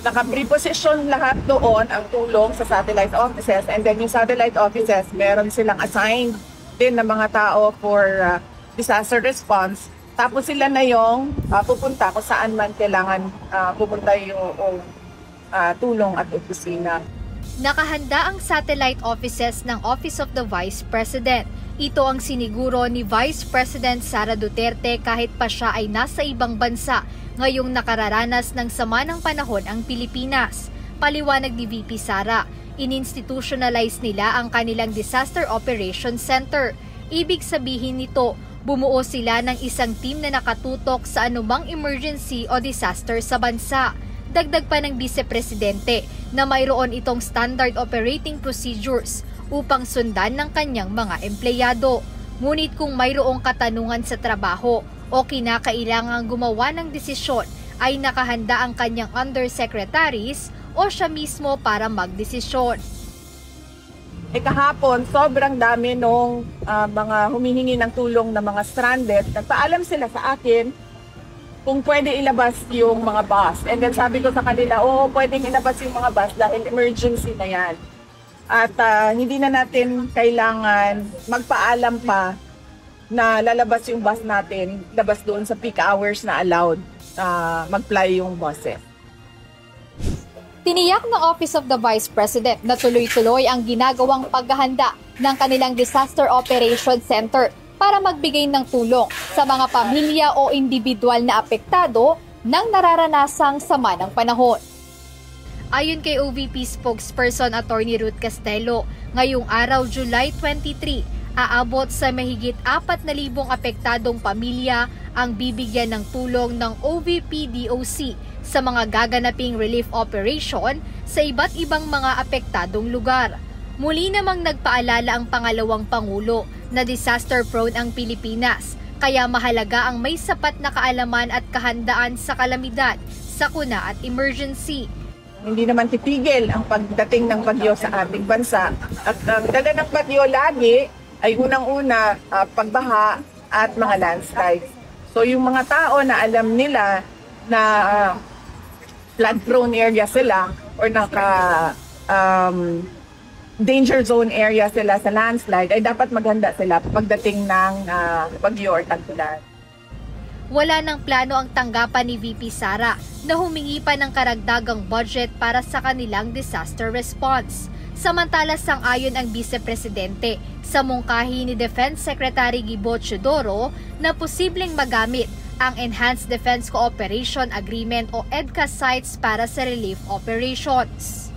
naka-preposition lahat doon ang tulong sa satellite offices, and then yung satellite offices, meron silang assigned din na mga tao for disaster response. Tapos sila na yung pupunta kung saan man kailangan pupunta yung tulong at opisina. Nakahanda ang satellite offices ng Office of the Vice President. Ito ang siniguro ni Vice President Sara Duterte kahit pa siya ay nasa ibang bansa ngayong nakararanas ng sama ng panahon ang Pilipinas. Paliwanag ni VP Sara, ininstitutionalize nila ang kanilang Disaster Operations Center. Ibig sabihin nito, bumuo sila ng isang team na nakatutok sa anumang emergency o disaster sa bansa. Dagdag pa ng Vice Presidente na mayroon itong standard operating procedures upang sundan ng kanyang mga empleyado. Ngunit kung mayroong katanungan sa trabaho o kinakailangang gumawa ng desisyon, ay nakahanda ang kanyang undersecretaries o siya mismo para magdesisyon. Kahapon, sobrang dami nung mga humihingi ng tulong na mga stranded. Nagpaalam sila sa akin kung pwede ilabas yung mga bus. And then sabi ko sa kanila, oo, pwedeng ilabas yung mga bus dahil emergency na yan. At hindi na natin kailangan magpaalam pa na lalabas yung bus natin, labas doon sa peak hours na allowed mag-fly yung buses. Tiniyak ng Office of the Vice President na tuloy-tuloy ang ginagawang paghahanda ng kanilang Disaster Operations Center para magbigay ng tulong sa mga pamilya o individual na apektado ng nararanasang sama ng panahon. Ayon kay OVP spokesperson Attorney Ruth Castelo, ngayong araw July 23, aabot sa mahigit 4,000 apektadong pamilya ang bibigyan ng tulong ng OVP-DOC sa mga gaganaping relief operation sa iba't ibang mga apektadong lugar. Muli namang nagpaalala ang pangalawang Pangulo na disaster-prone ang Pilipinas, kaya mahalaga ang may sapat na kaalaman at kahandaan sa kalamidad, sakuna at emergency. Hindi naman titigil ang pagdating ng bagyo sa ating bansa. At ang dala ng bagyo lagi ay unang-una pagbaha at mga landslides. So yung mga tao na alam nila na flood-prone area sila or danger zone area sila sa landslide, ay dapat maghanda sila pagdating ng bagyo or tag-ulan. Wala nang plano ang tanggapan ni VP Sara na humingi pa ng karagdagang budget para sa kanilang disaster response. Samantala sang-ayon ang Vice Presidente sa mungkahi ni Defense Secretary Gibo Teodoro na posibleng magamit ang Enhanced Defense Cooperation Agreement o EDCA sites para sa relief operations.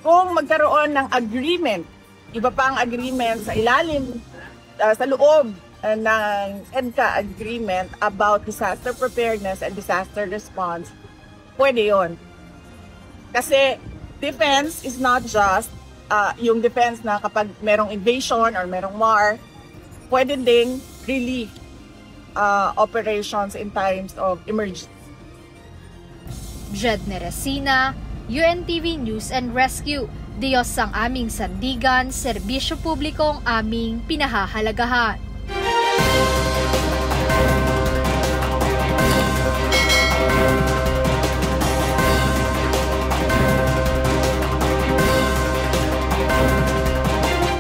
Kung magkaroon ng agreement, iba pa ang agreement sa ilalim, sa loob ng EDCA agreement about disaster preparedness and disaster response, pwede yun. Kasi defense is not just yung defense na kapag merong invasion or merong war, pwede ding relief operations in times of emergency. Jed Neresina, UNTV News and Rescue. Diyos ang aming sandigan, serbisyo publikong aming pinahahalagahan.